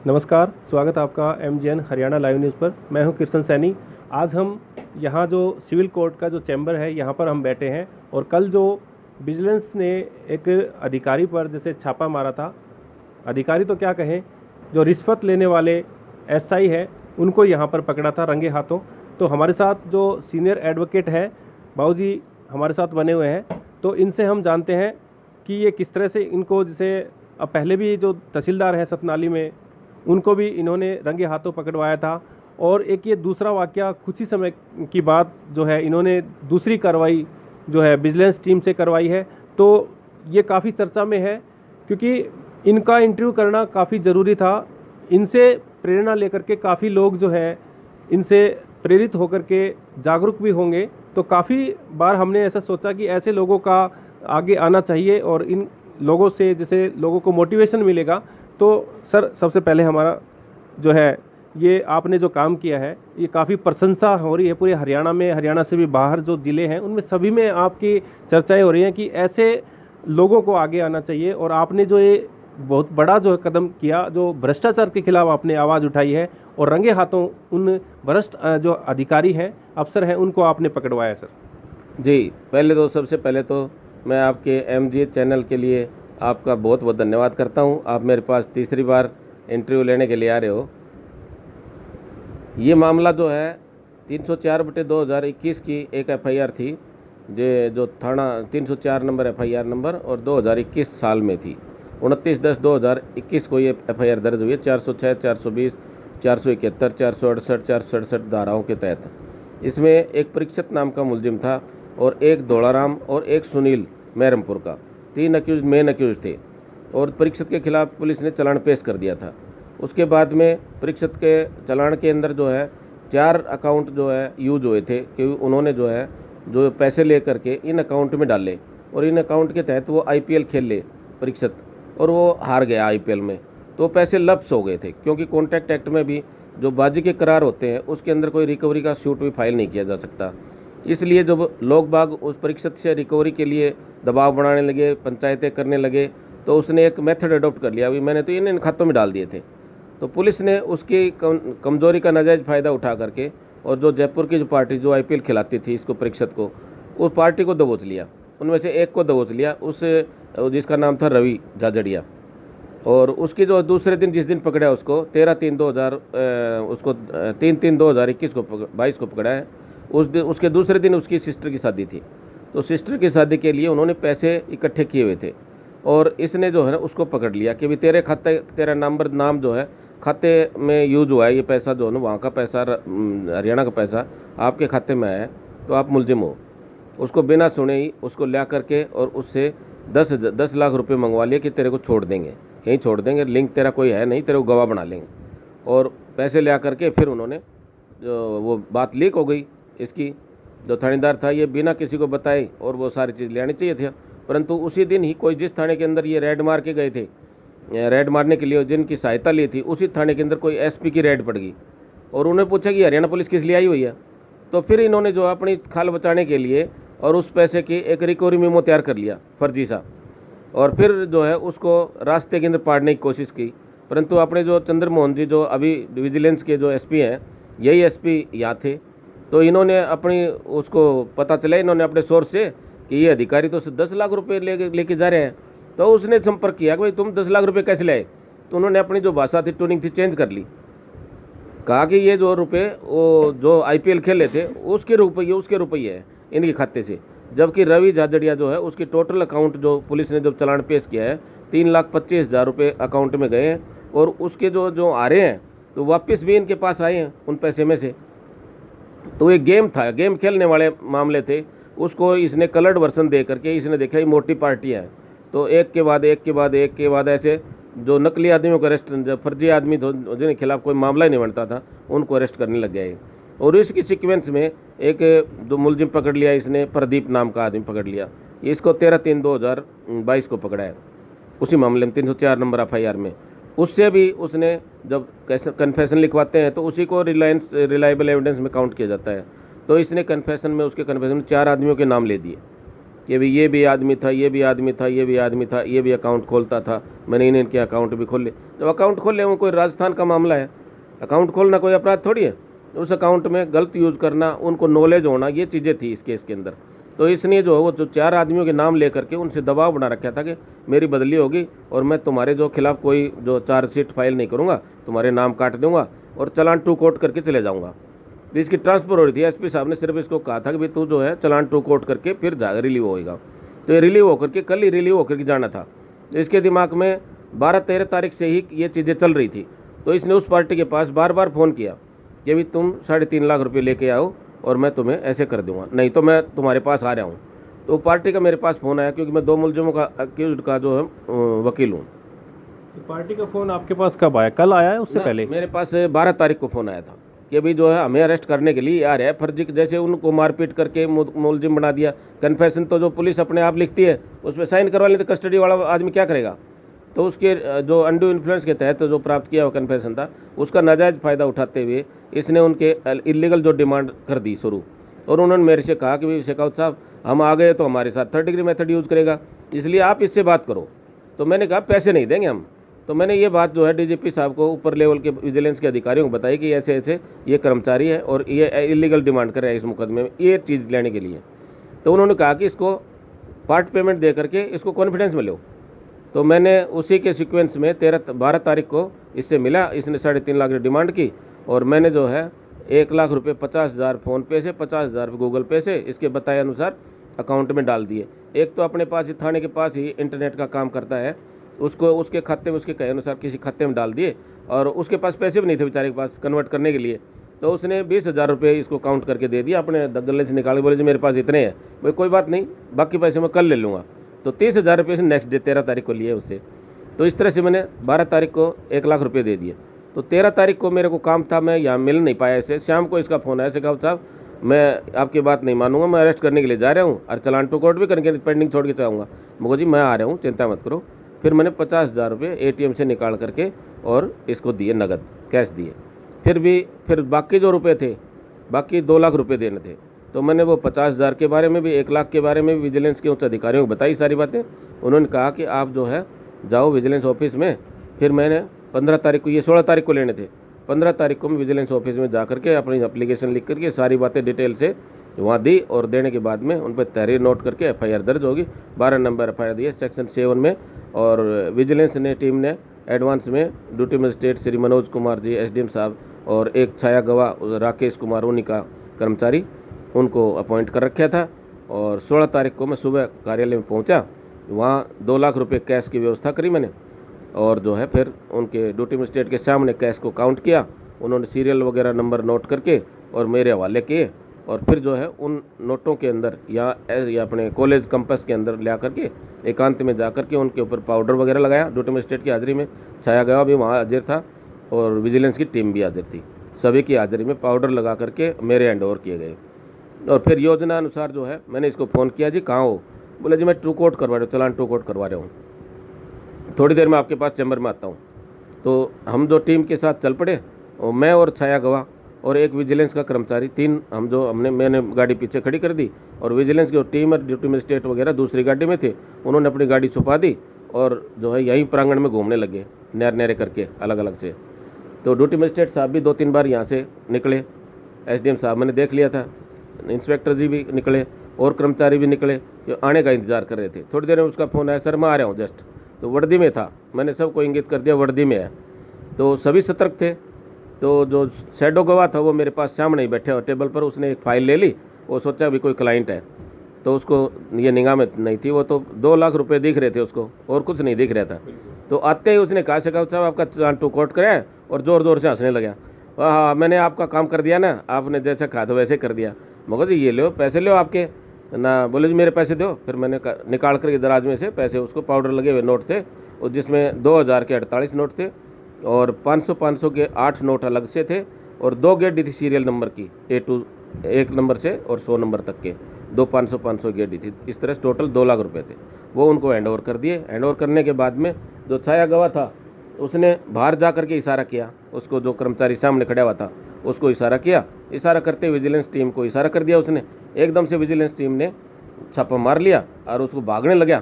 नमस्कार, स्वागत है आपका MGN हरियाणा लाइव न्यूज़ पर। मैं हूं कृष्ण सैनी। आज हम यहां जो सिविल कोर्ट का जो चैम्बर है यहां पर हम बैठे हैं और कल जो विजिलेंस ने एक अधिकारी पर जैसे छापा मारा था, अधिकारी तो क्या कहें, जो रिश्वत लेने वाले SI है उनको यहां पर पकड़ा था रंगे हाथों। तो हमारे साथ जो सीनियर एडवोकेट है बाबू जी हमारे साथ बने हुए हैं, तो इनसे हम जानते हैं कि ये किस तरह से इनको, जैसे अब पहले भी जो तहसीलदार हैं सतनाली में उनको भी इन्होंने रंगे हाथों पकड़वाया था, और एक ये दूसरा वाकया कुछ ही समय की बात जो है इन्होंने दूसरी कार्रवाई जो है विजिलेंस टीम से करवाई है। तो ये काफ़ी चर्चा में है क्योंकि इनका इंटरव्यू करना काफ़ी ज़रूरी था। इनसे प्रेरणा लेकर के काफ़ी लोग जो है इनसे प्रेरित होकर के जागरूक भी होंगे। तो काफ़ी बार हमने ऐसा सोचा कि ऐसे लोगों का आगे आना चाहिए और इन लोगों से जैसे लोगों को मोटिवेशन मिलेगा। तो सर, सबसे पहले हमारा जो है ये आपने जो काम किया है ये काफ़ी प्रशंसा हो रही है पूरे हरियाणा में, हरियाणा से भी बाहर जो ज़िले हैं उनमें सभी में आपकी चर्चाएं हो रही हैं कि ऐसे लोगों को आगे आना चाहिए। और आपने जो ये बहुत बड़ा जो कदम किया, जो भ्रष्टाचार के खिलाफ आपने आवाज़ उठाई है और रंगे हाथों उन भ्रष्ट जो अधिकारी हैं, अफसर हैं, उनको आपने पकड़वाया सर। जी, पहले तो सबसे पहले तो मैं आपके MG चैनल के लिए आपका बहुत बहुत धन्यवाद करता हूं। आप मेरे पास तीसरी बार इंटरव्यू लेने के लिए आ रहे हो। ये मामला जो है 304/2021 की एक FIR थी, जो थाना 304 नंबर FIR नंबर और 2021 साल में थी। 29/10/2021 को ये FIR दर्ज हुई है 406, 420, 471, 468, 467 धाराओं के तहत। इसमें एक परीक्षित नाम का मुलजिम था और एक धोलाराम और एक सुनील मैरमपुर का, 3 अक्यूज मेन अक्यूज थे। और परीक्षित के खिलाफ पुलिस ने चालान पेश कर दिया था। उसके बाद में परीक्षित के चालान के अंदर जो है 4 अकाउंट जो है यूज हुए थे कि उन्होंने जो है जो पैसे ले करके इन अकाउंट में डाले और इन अकाउंट के तहत वो IPL खेल ले परीक्षित, और वो हार गया IPL में। तो पैसे लप्स हो गए थे क्योंकि कॉन्ट्रैक्ट एक्ट में भी जो बाजी के करार होते हैं उसके अंदर कोई रिकवरी का सूट भी फाइल नहीं किया जा सकता। इसलिए जब लोग बाग उस परीक्षित से रिकवरी के लिए दबाव बनाने लगे, पंचायतें करने लगे, तो उसने एक मेथड अडॉप्ट कर लिया, अभी मैंने तो इन खातों में डाल दिए थे। तो पुलिस ने उसकी कमज़ोरी का नाजायज़ फ़ायदा उठा करके और जो जयपुर की जो पार्टी जो IPL खिलाती थी इसको परीक्षित को, उस पार्टी को दबोच लिया। उनमें से एक को दबोच लिया, उस जिसका नाम था रवि झाझड़िया। और उसकी जो दूसरे दिन जिस दिन पकड़ा उसको 13/3/2000 उसको 3/3/2021 को 22 को पकड़ा है। उसके दूसरे दिन उसकी सिस्टर की शादी थी। तो सिस्टर की शादी के लिए उन्होंने पैसे इकट्ठे किए हुए थे और इसने जो है ना उसको पकड़ लिया कि भी तेरे खाते, तेरा नाम जो है खाते में यूज हुआ है, ये पैसा जो है ना वहाँ का पैसा, हरियाणा का पैसा आपके खाते में आया है, तो आप मुलजिम हो। उसको बिना सुने ही उसको ला करके और उससे 10 लाख रुपए मंगवा लिए कि तेरे को छोड़ देंगे, यहीं छोड़ देंगे, लिंक तेरा कोई है नहीं, तेरे को गवाह बना लेंगे। और पैसे ला करके फिर उन्होंने जो वो बात लीक हो गई, इसकी जो थानेदार था ये बिना किसी को बताए और वो सारी चीज़ ले आनी चाहिए थी। परंतु उसी दिन ही कोई जिस थाने के अंदर ये रेड मार के गए थे, रेड मारने के लिए जिनकी सहायता ली थी, उसी थाने के अंदर कोई SP की रेड पड़ गई और उन्हें पूछा कि हरियाणा पुलिस किस लिए आई हुई है। तो फिर इन्होंने जो अपनी खाल बचाने के लिए और उस पैसे की एक रिकवरी मेमो तैयार कर लिया फर्जी सा, और फिर जो है उसको रास्ते के अंदर पाड़ने की कोशिश की। परंतु अपने जो चंद्रमोहन जी जो अभी विजिलेंस के जो SP हैं, यही SP यहाँ थे, तो इन्होंने अपनी उसको पता चला, इन्होंने अपने सोर्स से कि ये अधिकारी तो 10 लाख रुपए लेके जा रहे हैं। तो उसने संपर्क किया कि भाई तुम 10 लाख रुपए कैसे लाए। तो उन्होंने अपनी जो भाषा थी, ट्यूनिंग थी, चेंज कर ली। कहा कि ये जो रुपये वो जो IPL खेले थे उसके रुपये हैं इनके खाते से। जबकि रवि झाझड़िया जो है उसकी टोटल अकाउंट जो पुलिस ने जब चालान पेश किया है 3,25,000 रुपये अकाउंट में गए हैं, और उसके जो आ रहे हैं तो वापस भी इनके पास आए हैं उन पैसे में से। तो ये गेम था, गेम खेलने वाले मामले थे। उसको इसने कलर्ड वर्सन दे करके इसने देखा ये मोटी पार्टी है, तो एक के बाद ऐसे जो नकली आदमियों को अरेस्ट, जो फर्जी आदमी जिनके खिलाफ कोई मामला ही नहीं बनता था उनको अरेस्ट करने लग गया है। और इसकी सीक्वेंस में एक जो मुलजिम पकड़ लिया इसने, प्रदीप नाम का आदमी पकड़ लिया। इसको 13/3/2022 को पकड़ा है उसी मामले में 304 नंबर FIR में। उससे भी उसने जब कन्फेशन लिखवाते हैं तो उसी को रिलायबल एविडेंस में काउंट किया जाता है। तो इसने कन्फेशन में, उसके कन्फेशन में 4 आदमियों के नाम ले दिए कि भी ये भी आदमी था, ये भी आदमी था, ये भी आदमी था, ये भी अकाउंट खोलता था, मैंने इनके अकाउंट भी खोले। जब अकाउंट खोले वो कोई राजस्थान का मामला है, अकाउंट खोलना कोई अपराध थोड़ी है। उस अकाउंट में गलत यूज़ करना, उनको नॉलेज होना, ये चीज़ें थी इस केस के अंदर। तो इसलिए जो है वो जो 4 आदमियों के नाम लेकर के उनसे दबाव बना रखा था कि मेरी बदली होगी और मैं तुम्हारे जो खिलाफ कोई जो चार्जशीट फाइल नहीं करूँगा, तुम्हारे नाम काट दूंगा और चालान टू कोर्ट करके चले जाऊँगा। तो इसकी ट्रांसफ़र हो रही थी। एसपी साहब ने सिर्फ इसको कहा था कि भाई तू जो है चालान टू कोर्ट करके फिर जा रिलीव होएगा। तो ये रिलीव होकर के कल ही रिलीव होकर के जाना था। तो इसके दिमाग में 12-13 तारीख से ही ये चीज़ें चल रही थी। तो इसने उस पार्टी के पास बार बार फ़ोन किया कि भाई तुम 3.5 लाख रुपये लेके आओ और मैं तुम्हें ऐसे कर दूंगा, नहीं तो मैं तुम्हारे पास आ रहा हूँ। तो पार्टी का मेरे पास फ़ोन आया, क्योंकि मैं 2 मुलजिमों का अक्यूज़्ड का जो है वकील हूँ। तो पार्टी का फ़ोन आपके पास कब आया? कल आया है उससे पहले? मेरे पास 12 तारीख को फ़ोन आया था कि भाई जो है हमें अरेस्ट करने के लिए आ रहा है फर्जी, जैसे उनको मारपीट करके मुलजिम बना दिया। कन्फेशन तो जो पुलिस अपने आप लिखती है उस पर साइन करवा लेते, कस्टडी वाला आदमी क्या करेगा। तो उसके जो अंडू इन्फ्लुएंस के तहत जो प्राप्त किया हुआ कन्फेशन था उसका नाजायज़ फ़ायदा उठाते हुए इसने उनके इलीगल जो डिमांड कर दी शुरू। और उन्होंने मेरे से कहा कि भाई शेखावत साहब हम आ गए तो हमारे साथ 3rd डिग्री मेथड यूज़ करेगा, इसलिए आप इससे बात करो। तो मैंने कहा पैसे नहीं देंगे हम। तो मैंने ये बात जो है डीजीपी साहब को, ऊपर लेवल के विजिलेंस के अधिकारियों को बताई कि ऐसे ऐसे ये कर्मचारी है और ये इलीगल डिमांड कर रहा है इस मुकदमे में ये चीज़ लेने के लिए। तो उन्होंने कहा कि इसको पार्ट पेमेंट दे करके इसको कॉन्फिडेंस में लो। तो मैंने उसी के सीक्वेंस में 12 तारीख को इससे मिला। इसने 3.5 लाख की डिमांड की और मैंने जो है 1 लाख रुपये 50,000 फ़ोनपे से, 50,000 गूगल पे से इसके बताए अनुसार अकाउंट में डाल दिए। एक तो अपने पास ही थाने के पास ही इंटरनेट का काम करता है, उसको उसके खाते में उसके कहे अनुसार किसी खाते में डाल दिए और उसके पास पैसे भी नहीं थे बेचारे के पास कन्वर्ट करने के लिए। तो उसने 20,000 रुपये इसको काउंट करके दे दिया, अपने गले से निकाल के बोले जी मेरे पास इतने हैं। भाई कोई बात नहीं, बाकी पैसे मैं कल ले लूँगा। तो 30,000 रुपये से नेक्स्ट डे 13 तारीख को लिए उससे। तो इस तरह से मैंने 12 तारीख को 1 लाख रुपये दे दिए। तो 13 तारीख को मेरे को काम था, मैं यहाँ मिल नहीं पाया इसे। शाम को इसका फ़ोन आया, शेखावत साहब मैं आपकी बात नहीं मानूंगा, मैं अरेस्ट करने के लिए जा रहा हूँ और चालान टू कोर्ट भी करके पेंडिंग छोड़ के चाहूँगा। मुझे जी मैं आ रहा हूँ, चिंता मत करो। फिर मैंने 50,000 रुपये ATM से निकाल करके और इसको दिए, नगद कैश दिए। फिर बाकी जो रुपये थे, बाकी 2 लाख रुपये देने थे। तो मैंने वो 50,000 के बारे में भी, 1 लाख के बारे में भी विजिलेंस के उच्च अधिकारियों को बताई सारी बातें। उन्होंने कहा कि आप जो है जाओ विजिलेंस ऑफिस में। फिर मैंने 15 तारीख को, ये 16 तारीख को लेने थे, 15 तारीख को मैं विजिलेंस ऑफिस में जा करके अपनी एप्लीकेशन लिख करके सारी बातें डिटेल से वहाँ दी और देने के बाद में उन पर तहरीर नोट करके FIR दर्ज होगी। 12 नंबर FIR दिए सेक्शन 7 में। और विजिलेंस ने टीम ने एडवांस में duty magistrate Shri Manoj Kumar ji SDM साहब और एक छाया गवाह राकेश कुमार उन्हीं का कर्मचारी, उनको अपॉइंट कर रखा था। और 16 तारीख को मैं सुबह कार्यालय में पहुंचा, वहाँ 2 लाख रुपए कैश की व्यवस्था करी मैंने। और जो है फिर उनके ड्यूटी मजिस्ट्रेट के सामने कैश को काउंट किया, उन्होंने सीरियल वगैरह नंबर नोट करके और मेरे हवाले किए। और फिर जो है उन नोटों के अंदर या अपने कॉलेज कैंपस के अंदर ला करके एकांत में जा कर के उनके ऊपर पाउडर वगैरह लगाया। ड्यूटी मजिस्ट्रेट की हाजिरी में छाया गया भी वहाँ हाजिर था और विजिलेंस की टीम भी हाजिर थी। सभी की हाजिरी में पाउडर लगा करके मेरे हैंड ओवर किए गए। और फिर योजना अनुसार जो है मैंने इसको फ़ोन किया, जी कहाँ हो? बोले जी मैं टू कोर्ट करवा रहा हूँ, चालान टू कोर्ट करवा रहा हूँ, थोड़ी देर में आपके पास चैम्बर में आता हूँ। तो हम जो टीम के साथ चल पड़े, और मैं और छाया गवाह और एक विजिलेंस का कर्मचारी, 3 हम जो मैंने गाड़ी पीछे खड़ी कर दी और विजिलेंस की टीम और ड्यूटी मजिस्ट्रेट वगैरह दूसरी गाड़ी में थे, उन्होंने अपनी गाड़ी छुपा दी और जो है यहीं प्रांगण में घूमने लगे न्यारे करके अलग अलग से। तो ड्यूटी मजिस्ट्रेट साहब भी 2-3 बार यहाँ से निकले, SDM साहब मैंने देख लिया था, इंस्पेक्टर जी भी निकले और कर्मचारी भी निकले जो आने का इंतज़ार कर रहे थे। थोड़ी देर में उसका फ़ोन आया, सर मैं आ रहा हूँ जस्ट। तो वर्दी में था, मैंने सबको इंगित कर दिया वर्दी में है। तो सभी सतर्क थे। तो जो शैडो गवाह था वो मेरे पास सामने ही बैठे और टेबल पर उसने एक फ़ाइल ले ली, वो सोचा भी कोई क्लाइंट है, तो उसको ये निगाह में नहीं थी, वो तो 2 लाख रुपए दिख रहे थे उसको और कुछ नहीं दिख रहा था। तो आते ही उसने कहा शेखावत साहब आपका चालान टू कोर्ट कराया और ज़ोर ज़ोर से हंसने लगा। हाँ मैंने आपका काम कर दिया ना, आपने जैसा कहा था वैसे कर दिया। मगर जी ये लो पैसे लो आपके ना, बोले जी मेरे पैसे दो। फिर मैंने निकाल कर दराज में से पैसे, उसको पाउडर लगे हुए नोट थे और जिसमें 2000 के 48 नोट थे और 500 के 8 नोट अलग से थे और 2 गेडी थी सीरियल नंबर की, A2 1 नंबर से और 100 नंबर तक के 2 500 गेडी थी। इस तरह से टोटल 2 लाख रुपए थे। वो उनको हैंड ओवर कर दिए। हैंड ओवर करने के बाद में जो छाया गवाह था उसने बाहर जा करके इशारा किया, उसको जो कर्मचारी सामने खड़ा हुआ था उसको इशारा किया, इशारा करते विजिलेंस टीम को इशारा कर दिया उसने। एकदम से विजिलेंस टीम ने छापा मार लिया और उसको भागने लगा,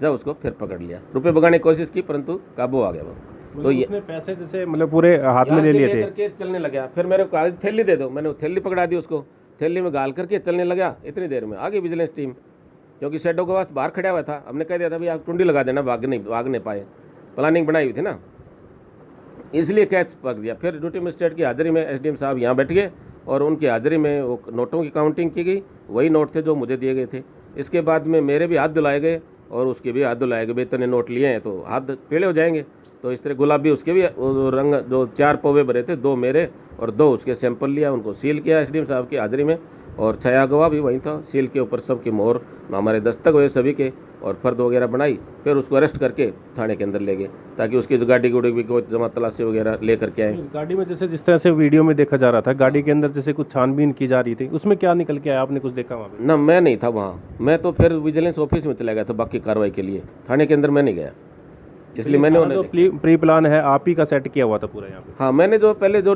जब उसको फिर पकड़ लिया। रुपए भगाने की कोशिश की परंतु काबू आ गया वो। तो ये उसने पैसे जैसे मतलब पूरे हाथ में ले लिए थे करके चलने लगा, फिर मेरे को थैली दे दो, मैंने वो थैली पकड़ा दी उसको, थैली में गाल करके चलने लगा। इतनी देर में आ गई विजिलेंस टीम, क्योंकि शेडो के पास बाहर खड़ा हुआ था। हमने कह दिया था भाई आप टुंडी लगा देना, भाग नहीं पाए, प्लानिंग बनाई हुई थी ना, इसलिए कैच पकड़ दिया। फिर ड्यूटी मजिस्ट्रेट की हाजिरी में एसडीएम साहब यहाँ बैठ गए और उनकी हाजिरी में वो नोटों की काउंटिंग की गई। वही नोट थे जो मुझे दिए गए थे। इसके बाद में मेरे भी हाथ धुलाए गए और उसके भी हाथ धुलाए गए। इतने नोट लिए हैं तो हाथ पीले हो जाएंगे। तो इस तरह गुलाबी उसके भी रंग, जो 4 पौवे भरे थे, 2 मेरे और 2 उसके सैंपल लिया, उनको सील किया एसडीएम साहब की हाजिरी में। और छाया गवाह भी वहीं था, सील के ऊपर सबकी मोहर हमारे दस्तक हुए सभी के, और फर्द वगैरह बनाई। फिर उसको अरेस्ट करके थाने के अंदर ले गए ताकि उसकी जो गाड़ी गुड़ी भी कोई जमा तलाशी वगैरह ले करके आए। गाड़ी में जैसे जिस तरह से वीडियो में देखा जा रहा था, गाड़ी के अंदर जैसे कुछ छानबीन की जा रही थी, उसमें क्या निकल के आया? आपने कुछ देखा वहाँ पे? ना, मैं नहीं था वहाँ। मैं तो फिर विजिलेंस ऑफिस में चला गया था बाकी कार्रवाई के लिए, थाने के अंदर मैं नहीं गया। इसलिए मैंने जो प्री प्लान है आप ही का सेट किया हुआ था पूरा यहाँ पे? हाँ, मैंने जो पहले जो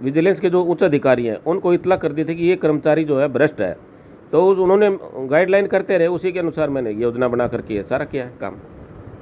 विजिलेंस के जो उच्च अधिकारी हैं उनको इतला कर दी थी कि ये कर्मचारी जो है भ्रष्ट है, तो उन्होंने गाइडलाइन करते रहे, उसी के अनुसार मैंने योजना बना करके ये सारा किया है काम।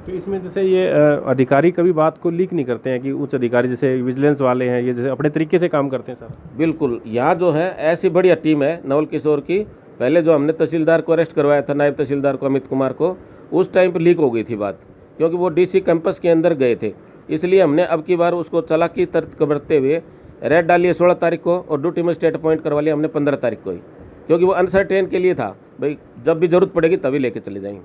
तो इसमें जैसे ये अधिकारी कभी बात को लीक नहीं करते हैं कि उच्च अधिकारी जैसे विजिलेंस वाले हैं ये जैसे अपने तरीके से काम करते हैं सर? बिल्कुल, यहाँ जो है ऐसी बढ़िया टीम है नवल किशोर की। पहले जो हमने तहसीलदार को अरेस्ट करवाया था, नायब तहसीलदार को अमित कुमार को, उस टाइम पर लीक हो गई थी बात, क्योंकि वो डीसी कैंपस के अंदर गए थे। इसलिए हमने अब की बार उसको चालाकी तर्क करते हुए रेड डाली है 16 तारीख को और ड्यूटी मजिस्ट्रेट अपॉइंट करवा लिया हमने 15 तारीख को ही, क्योंकि वो अनसर्टेन के लिए था भाई, जब भी जरूरत पड़ेगी तभी लेके चले जाएंगे।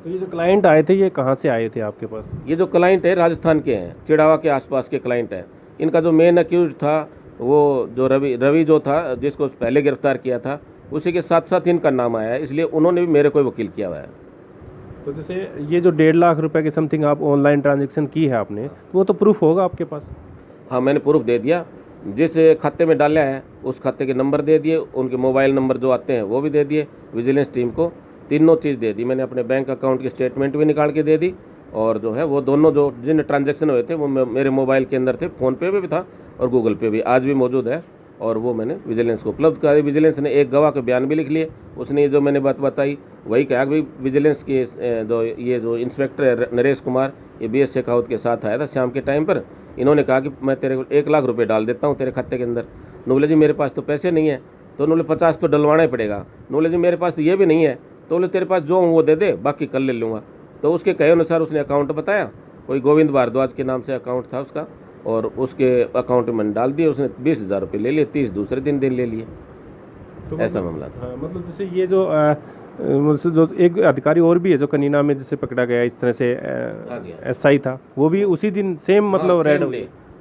तो ये जो क्लाइंट आए थे ये कहाँ से आए थे आपके पास? ये जो क्लाइंट है राजस्थान के हैं, चिड़ावा के आसपास के क्लाइंट हैं। इनका जो मेन अक्यूज था वो जो रवि जो था, जिसको पहले गिरफ्तार किया था, उसी के साथ साथ इनका नाम आया है, इसलिए उन्होंने भी मेरे को वकील किया हुआ है। तो जैसे ये जो 1.5 लाख रुपए के समथिंग आप ऑनलाइन ट्रांजेक्शन की है आपने, तो वो तो प्रूफ होगा आपके पास? हाँ, मैंने प्रूफ दे दिया। जिस खाते में डाला है उस खाते के नंबर दे दिए, उनके मोबाइल नंबर जो आते हैं वो भी दे दिए विजिलेंस टीम को। तीनों चीज़ दे दी मैंने। अपने बैंक अकाउंट की स्टेटमेंट भी निकाल के दे दी, और जो है वो दोनों जो जिन ट्रांजैक्शन हुए थे वो मेरे मोबाइल के अंदर थे, फ़ोन पे भी था और गूगल पे भी आज भी मौजूद है, और वो मैंने विजिलेंस को उपलब्ध करा दी। विजिलेंस ने एक गवाह के बयान भी लिख लिए, उसने जो मैंने बात बताई वही कहा कि विजिलेंस के जो इंस्पेक्टर है नरेश कुमार, ये BS शेखावत के साथ आया था शाम के टाइम पर। इन्होंने कहा कि मैं तेरे को 1 लाख रुपए डाल देता हूँ तेरे खाते के अंदर। बोले जी मेरे पास तो पैसे नहीं है। तो उन्होंने 50 तो डलवाना ही पड़ेगा। बोले जी मेरे पास तो ये भी नहीं है। तो बोले तेरे पास जो हूँ वो दे दे, बाकी कल ले लूँगा। तो उसके कहे अनुसार उसने अकाउंट बताया, कोई गोविंद भारद्वाज के नाम से अकाउंट था उसका, और उसके अकाउंट में डाल दिए। उसने 20,000 रुपये ले लिए, 30 दूसरे दिन ले लिए। तो ऐसा मामला था। हाँ, मतलब जैसे ये जो एक अधिकारी और भी है जो कनीना में जैसे पकड़ा गया इस तरह से SI था, वो भी उसी दिन सेम मतलब रेड,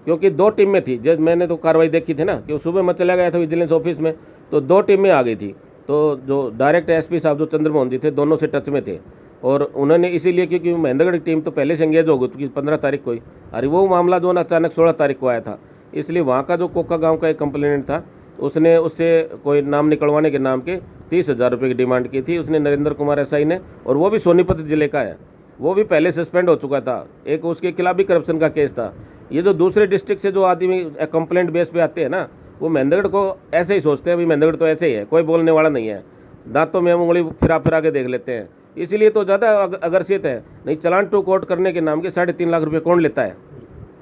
क्योंकि 2 टीम में थी। जब मैंने तो कार्रवाई देखी थी ना कि सुबह मैं चला गया था विजिलेंस ऑफिस में, तो 2 टीम में आ गई थी। तो जो डायरेक्ट SP साहब जो चंद्रमोहन जी थे, दोनों से टच में थे, और उन्होंने इसीलिए, क्योंकि महेंद्रगढ़ की टीम तो पहले से एंगेज हो गई थी 15 तारीख को ही, अरे वो मामला जो ना अचानक 16 तारीख को आया था, इसलिए वहाँ का जो कोका गाँव का एक कंप्लेनेंट था, उसने उससे कोई नाम निकलवाने के नाम के 30,000 रुपये की डिमांड की थी उसने, नरेंद्र कुमार SI ने, और वो भी सोनीपत जिले का है। वो भी पहले सस्पेंड हो चुका था, एक उसके खिलाफ भी करप्शन का केस था। ये जो दूसरे डिस्ट्रिक्ट से जो आदमी कंप्लेंट बेस पे आते हैं ना, वो महेंद्रगढ़ को ऐसे ही सोचते हैं, भाई महेंद्रगढ़ तो ऐसे ही है, कोई बोलने वाला नहीं है, दांतों में उंगली फिरा के देख लेते हैं, इसीलिए तो ज़्यादा अग्रसित है। नहीं, चलान टू कोर्ट करने के नाम के 3.5 लाख रुपये कौन लेता है?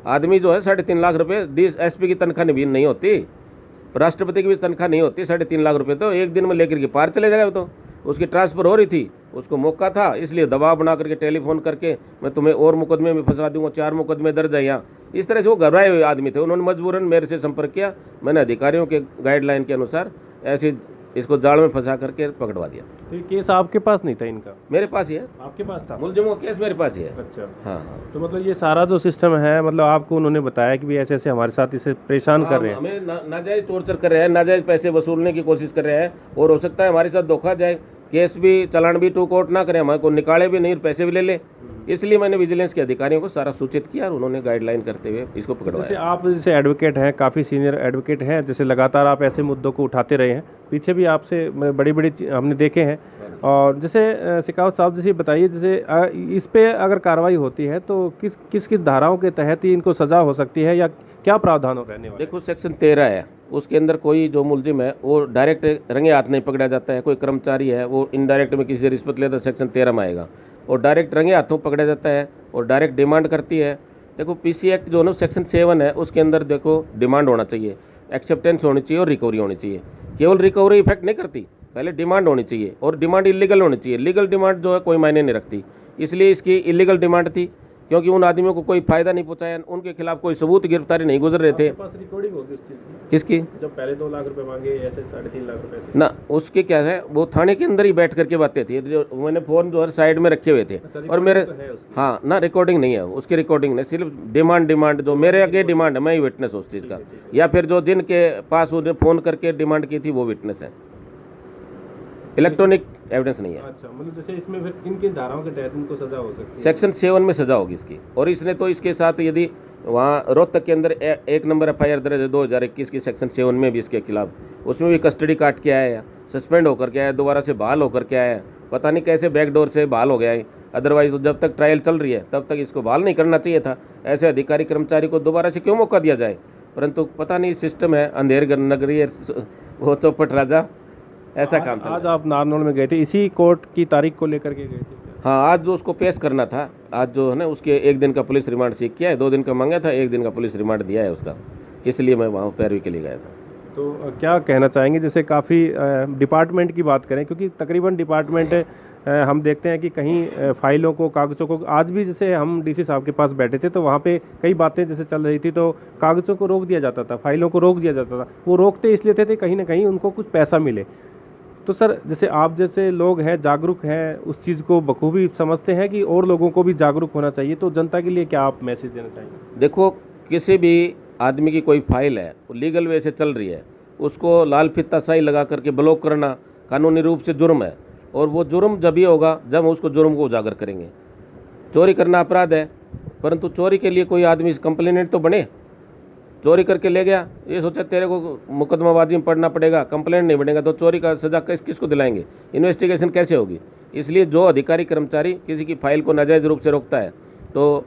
आदमी जो है 3.5 लाख रुपये, SP की तनख्वाह भी नहीं होती, राष्ट्रपति की भी तनख्वाह नहीं होती। 3.5 लाख रुपये तो एक दिन में लेकर के पार चले जाएगा। तो उसकी ट्रांसफ़र हो रही थी, उसको मौका था, इसलिए दबाव बना करके टेलीफोन करके मैं तुम्हें और मुकदमे में फंसा दूंगा, 4 मुकदमे दर्ज है यहाँ, इस तरह से वो घबराए हुए आदमी थे। उन्होंने मजबूरन मेरे से संपर्क किया, मैंने अधिकारियों के गाइडलाइन के अनुसार ऐसे इसको जाल में फंसा करके पकड़वा दिया। तो ये केस आपके पास नहीं था इनका? मेरे पास ही है। आपके पास था? मुलजिमों का केस मेरे पास ही है। अच्छा, हाँ। तो मतलब ये सारा जो सिस्टम है, मतलब आपको उन्होंने बताया कि भी ऐसे ऐसे हमारे साथ इसे परेशान कर रहे हैं, हमें नाजायज टॉर्चर कर रहे हैं, नाजायज पैसे वसूलने की कोशिश कर रहे हैं, और हो सकता है हमारे साथ धोखा जाए, केस भी चालान भी टू कोर्ट ना करें, हमारे को निकाले भी नहीं, पैसे भी ले ले। इसलिए मैंने विजिलेंस के अधिकारियों को सारा सूचित किया और उन्होंने गाइडलाइन करते हुए इसको पकड़वाया। जैसे आप जैसे एडवोकेट हैं, काफ़ी सीनियर एडवोकेट हैं, जैसे लगातार आप ऐसे मुद्दों को उठाते रहे हैं, पीछे भी आपसे बड़ी बड़ी हमने देखे हैं। और जैसे शेखावत साहब जैसे बताइए, जैसे इस पे अगर कार्रवाई होती है तो किस किस धाराओं के तहत ही इनको सज़ा हो सकती है, या क्या प्रावधान हो रहने वाले? देखो सेक्शन 13 है, उसके अंदर कोई जो मुलजिम है वो डायरेक्ट रंगे हाथ नहीं पकड़ा जाता है। कोई कर्मचारी है वो इनडायरेक्ट में किसी से रिश्वत लेता है सेक्शन 13 में आएगा, और डायरेक्ट रंगे हाथों पकड़ा जाता है और डायरेक्ट डिमांड करती है। देखो पीसी एक्ट जो है सेक्शन 7 है, उसके अंदर देखो डिमांड होना चाहिए, एक्सेप्टेंस होनी चाहिए और रिकवरी होनी चाहिए। केवल रिकवरी इफेक्ट नहीं करती, पहले डिमांड होनी चाहिए, और डिमांड इलीगल होनी चाहिए। लीगल डिमांड जो है कोई मायने नहीं रखती, इसलिए इसकी इलीगल डिमांड थी, क्योंकि उन आदमियों को कोई फायदा नहीं पहुंचाया, उनके खिलाफ कोई सबूत गिरफ्तारी नहीं गुजर रहे थे। आपके पास रिकॉर्डिंग होगी उस चीज़ की? किसकी? जब पहले 2 लाख रुपए मांगे, ऐसे 3.5 लाख रुपए से? ना, उसके क्या है, वो थाने के अंदर ही बैठ करके बातें थी, जो मैंने फ़ोन जो है साइड में रखे हुए थे। और मेरे तो है उसकी? हाँ ना, रिकॉर्डिंग नहीं है उसकी, रिकॉर्डिंग नहीं, सिर्फ डिमांड जो मेरे आगे डिमांड है, मैं ही विटनेस उस चीज़ का, या फिर जो जिनके पास उन्हें फ़ोन करके डिमांड की थी वो विटनेस है, इलेक्ट्रॉनिक एविडेंस नहीं है। अच्छा, मतलब जैसे इसमें फिर किन किन धाराओं के तहत इनको सजा हो सकती है? सेक्शन 7 में सजा होगी इसकी। और इसने तो इसके साथ यदि वहाँ रोहतक के अंदर 1 नंबर FIR दर्ज है 2021 की सेक्शन 7 में भी इसके खिलाफ, उसमें भी कस्टडी काट के आया है, सस्पेंड होकर के आया, दोबारा से बहाल होकर के आया है, पता नहीं कैसे बैकडोर से बहाल हो गया है। अदरवाइज तो जब तक ट्रायल चल रही है तब तक इसको बहाल नहीं करना चाहिए था। ऐसे अधिकारी कर्मचारी को दोबारा से क्यों मौका दिया जाए? परंतु पता नहीं सिस्टम है, अंधेर नगरी वो चौपट राजा, ऐसा काम था। आज आप नारनौल में गए थे, इसी कोर्ट की तारीख को लेकर के गए थे? हाँ, आज जो उसको पेश करना था, आज जो है ना उसके 1 दिन का पुलिस रिमांड सीख किया है, 2 दिन का मांगा था, 1 दिन का पुलिस रिमांड दिया है उसका, इसलिए मैं वहाँ पैरवी के लिए गया था। तो क्या कहना चाहेंगे, जैसे काफ़ी डिपार्टमेंट की बात करें, क्योंकि तकरीबन डिपार्टमेंट हम देखते हैं कि कहीं फाइलों को, कागज़ों को, आज भी जैसे हम DC साहब के पास बैठे थे तो वहाँ पे कई बातें जैसे चल रही थी, तो कागज़ों को रोक दिया जाता था, फाइलों को रोक दिया जाता था। वो रोकते इसलिए थे कहीं ना कहीं उनको कुछ पैसा मिले। तो सर, जैसे आप जैसे लोग हैं, जागरूक हैं, उस चीज़ को बखूबी समझते हैं कि और लोगों को भी जागरूक होना चाहिए, तो जनता के लिए क्या आप मैसेज देना चाहेंगे? देखो, किसी भी आदमी की कोई फाइल है वो लीगल वे से चल रही है, उसको लाल फीता स्याही लगा करके ब्लॉक करना कानूनी रूप से जुर्म है, और वो जुर्म जब ही होगा जब उसको जुर्म को उजागर करेंगे। चोरी करना अपराध है, परंतु चोरी के लिए कोई आदमी कंप्लेनेंट तो बने। चोरी करके ले गया, ये सोचा तेरे को मुकदमाबाजी में पढ़ना पड़ेगा, कंप्लेंट नहीं बनेगा तो चोरी का सजा किसको दिलाएंगे, इन्वेस्टिगेशन कैसे होगी? इसलिए जो अधिकारी कर्मचारी किसी की फाइल को नाजायज़ रूप से रोकता है, तो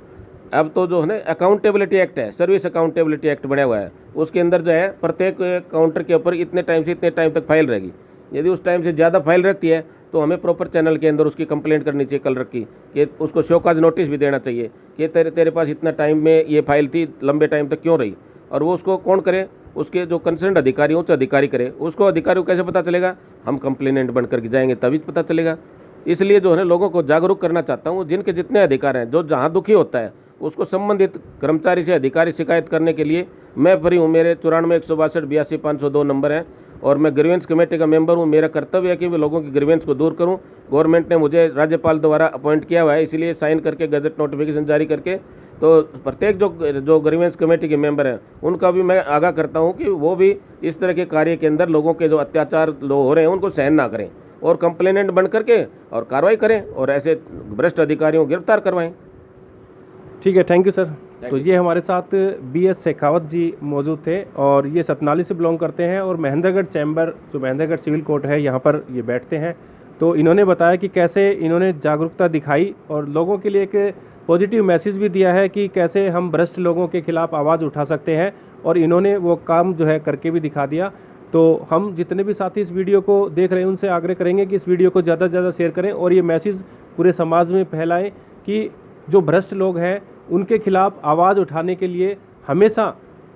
अब तो जो है ना अकाउंटेबिलिटी एक्ट है, सर्विस अकाउंटेबिलिटी एक्ट बना हुआ है, उसके अंदर जो है प्रत्येक काउंटर के ऊपर इतने टाइम से इतने टाइम तक फाइल रहेगी। यदि उस टाइम से ज़्यादा फाइल रहती है तो हमें प्रॉपर चैनल के अंदर उसकी कंप्लेंट करनी चाहिए, कल रखी, कि उसको शोकाज नोटिस भी देना चाहिए कि तेरे पास इतना टाइम में ये फाइल थी, लंबे टाइम तक क्यों रही, और वो उसको कौन करे, उसके जो कंसर्न अधिकारी, उच्च अधिकारी करे। उसको अधिकारी को कैसे पता चलेगा? हम कंप्लेनेंट बन करके जाएंगे तभी पता चलेगा। इसलिए जो है ना लोगों को जागरूक करना चाहता हूँ, जिनके जितने अधिकार हैं, जो जहाँ दुखी होता है उसको संबंधित कर्मचारी से अधिकारी शिकायत करने के लिए मैं फ्री हूँ। मेरे 94 162 82 502 नंबर है, और मैं ग्रीवेंस कमेटी का मेंबर हूँ। मेरा कर्तव्य है कि मैं लोगों की ग्रीवेंस को दूर करूँ। गवर्नमेंट ने मुझे राज्यपाल द्वारा अपॉइंट किया हुआ है, इसलिए साइन करके गजट नोटिफिकेशन जारी करके, तो प्रत्येक जो ग्रीवेंस कमेटी के मेंबर हैं उनका भी मैं आगाह करता हूं कि वो भी इस तरह के कार्य के अंदर लोगों के जो अत्याचार लोग हो रहे हैं उनको सहन ना करें, और कंप्लेनेंट बन करके और कार्रवाई करें, और ऐसे भ्रष्ट अधिकारियों को गिरफ्तार करवाएं। ठीक है, थैंक यू सर। तो ये हमारे साथ BS शेखावत जी मौजूद थे, और ये सतनाली से बिलोंग करते हैं, और महेंद्रगढ़ चैम्बर, जो महेंद्रगढ़ सिविल कोर्ट है, यहाँ पर ये बैठते हैं। तो इन्होंने बताया कि कैसे इन्होंने जागरूकता दिखाई और लोगों के लिए एक पॉजिटिव मैसेज भी दिया है कि कैसे हम भ्रष्ट लोगों के खिलाफ आवाज़ उठा सकते हैं, और इन्होंने वो काम जो है करके भी दिखा दिया। तो हम जितने भी साथी इस वीडियो को देख रहे हैं उनसे आग्रह करेंगे कि इस वीडियो को ज़्यादा से ज़्यादा शेयर करें, और ये मैसेज पूरे समाज में फैलाएं कि जो भ्रष्ट लोग हैं उनके खिलाफ आवाज़ उठाने के लिए हमेशा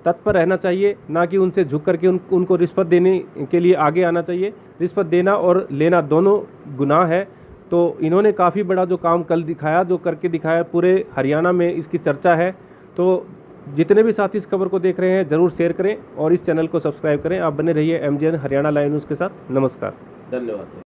तत्पर रहना चाहिए, ना कि उनसे झुक करके उनको रिश्वत देने के लिए आगे आना चाहिए। रिश्वत देना और लेना दोनों गुनाह है। तो इन्होंने काफ़ी बड़ा जो काम कल दिखाया, जो करके दिखाया, पूरे हरियाणा में इसकी चर्चा है। तो जितने भी साथी इस खबर को देख रहे हैं ज़रूर शेयर करें और इस चैनल को सब्सक्राइब करें। आप बने रहिए MGN हरियाणा लाइव न्यूज़ के साथ। नमस्कार, धन्यवाद।